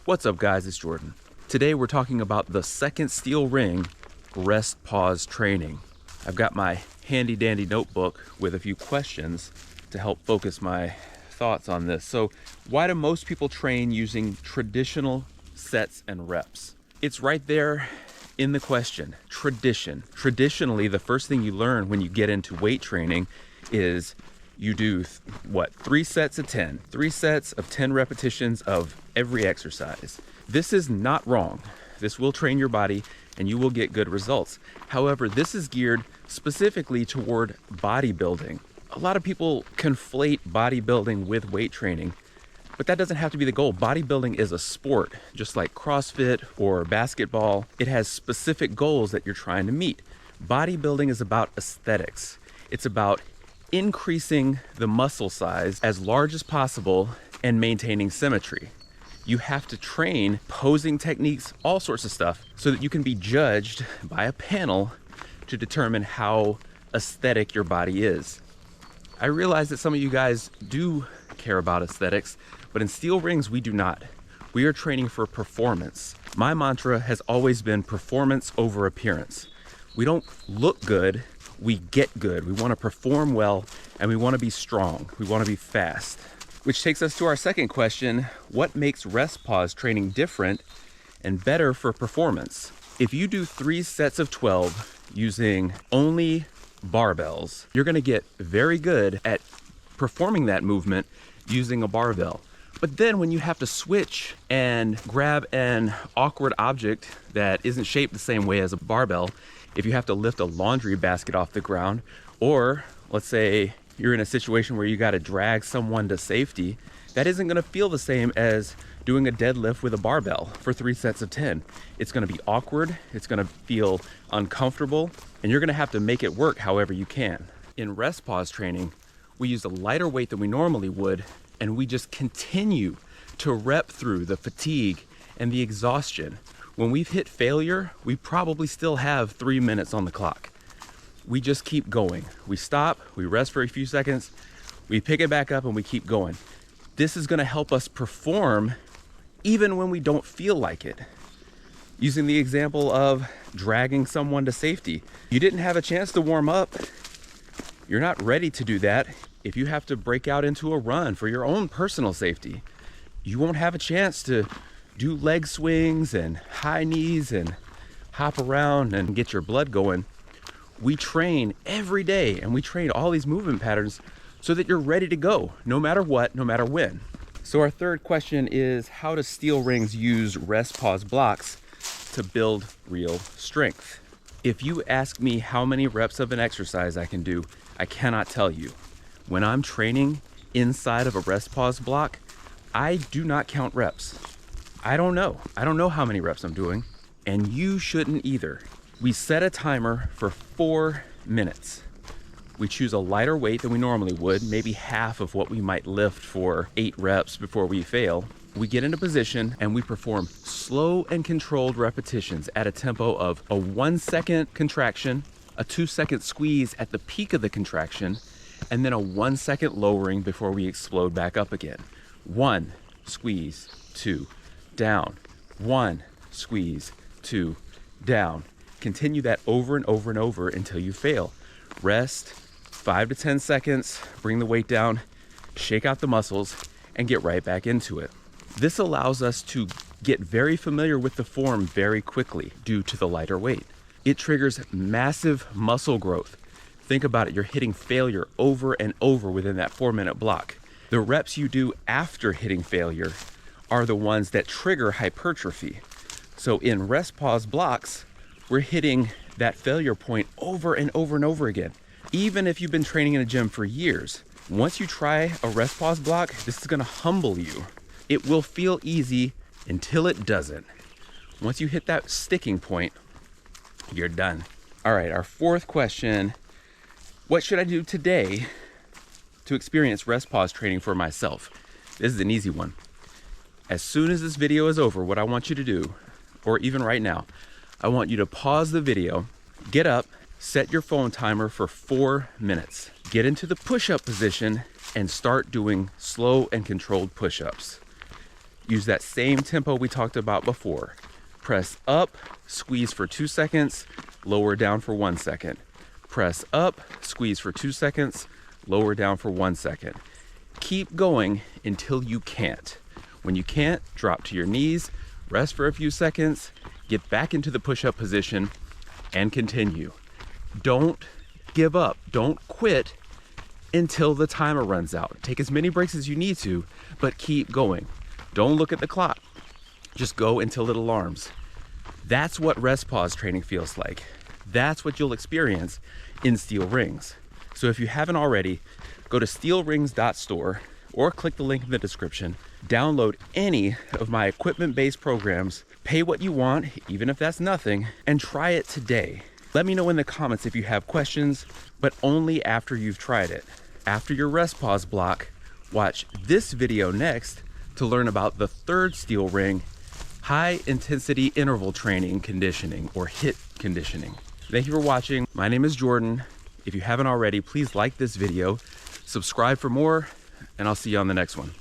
What's up guys, it's Jordan. Today we're talking about the second steel ring rest pause training. I've got my handy dandy notebook with a few questions to help focus my thoughts on this. So why do most people train using traditional sets and reps? It's right there in the question, tradition. Traditionally, the first thing you learn when you get into weight training is you do 3 sets of 10, 3 sets of 10 repetitions of every exercise. This is not wrong. This will train your body and you will get good results. However, this is geared specifically toward bodybuilding. A lot of people conflate bodybuilding with weight training, but that doesn't have to be the goal. Bodybuilding is a sport, just like CrossFit or basketball. It has specific goals that you're trying to meet. Bodybuilding is about aesthetics. It's about increasing the muscle size as large as possible and maintaining symmetry. You have to train posing techniques, all sorts of stuff, so that you can be judged by a panel to determine how aesthetic your body is. I realize that some of you guys do care about aesthetics, but in steel rings, we do not. We are training for performance. My mantra has always been performance over appearance. We don't look good, we get good. We want to perform well and we want to be strong. We want to be fast. Which takes us to our second question: what makes rest pause training different and better for performance? If you do 3 sets of 12 using only barbells, you're going to get very good at performing that movement using a barbell. But then when you have to switch and grab an awkward object that isn't shaped the same way as a barbell, if you have to lift a laundry basket off the ground, or let's say you're in a situation where you got to drag someone to safety, that isn't going to feel the same as doing a deadlift with a barbell for 3 sets of 10. It's going to be awkward, it's going to feel uncomfortable, and you're going to have to make it work however you can. In rest pause training, we use a lighter weight than we normally would, and we just continue to rep through the fatigue and the exhaustion. When we've hit failure, we probably still have 3 minutes on the clock. We just keep going. We stop, we rest for a few seconds, we pick it back up and we keep going. This is gonna help us perform even when we don't feel like it. Using the example of dragging someone to safety. You didn't have a chance to warm up. You're not ready to do that. If you have to break out into a run for your own personal safety, you won't have a chance to do leg swings and high knees and hop around and get your blood going. We train every day and we train all these movement patterns so that you're ready to go no matter what, no matter when. So our third question is, how do steel rings use rest pause blocks to build real strength? If you ask me how many reps of an exercise I can do, I cannot tell you. When I'm training inside of a rest pause block, I do not count reps. I don't know how many reps I'm doing, and you shouldn't either. We set a timer for 4 minutes. We choose a lighter weight than we normally would, maybe half of what we might lift for 8 reps before we fail. We get into position and we perform slow and controlled repetitions at a tempo of a 1 second contraction, a 2 second squeeze at the peak of the contraction, and then a 1 second lowering before we explode back up again. 1, squeeze, 2, down, 1, squeeze, 2, down. Continue that over and over and over until you fail. Rest 5 to 10 seconds, bring the weight down, shake out the muscles, and get right back into it. This allows us to get very familiar with the form very quickly due to the lighter weight. It triggers massive muscle growth. Think about it, you're hitting failure over and over within that 4-minute block. The reps you do after hitting failure are the ones that trigger hypertrophy. So in rest pause blocks, we're hitting that failure point over and over and over again. Even if you've been training in a gym for years, once you try a rest pause block, this is gonna humble you. It will feel easy until it doesn't. Once you hit that sticking point, you're done. All right, our fourth question: what should I do today to experience rest pause training for myself? This is an easy one. As soon as this video is over, what I want you to do, or even right now, I want you to pause the video, get up, set your phone timer for 4 minutes. Get into the push-up position and start doing slow and controlled push-ups. Use that same tempo we talked about before. Press up, squeeze for 2 seconds, lower down for 1 second. Press up, squeeze for 2 seconds, lower down for 1 second. Keep going until you can't. When you can't, drop to your knees, rest for a few seconds, get back into the push-up position, and continue. Don't give up. Don't quit until the timer runs out. Take as many breaks as you need to, but keep going. Don't look at the clock. Just go until it alarms. That's what rest pause training feels like. That's what you'll experience in steel rings. So if you haven't already, go to steelrings.store or click the link in the description. Download any of my equipment-based programs, pay what you want, even if that's nothing, and try it today. Let me know in the comments if you have questions, but only after you've tried it. After your rest pause block, watch this video next to learn about the third steel ring, high intensity interval training conditioning, or HIIT conditioning. Thank you for watching. My name is Jordan. If you haven't already, please like this video, subscribe for more, and I'll see you on the next one.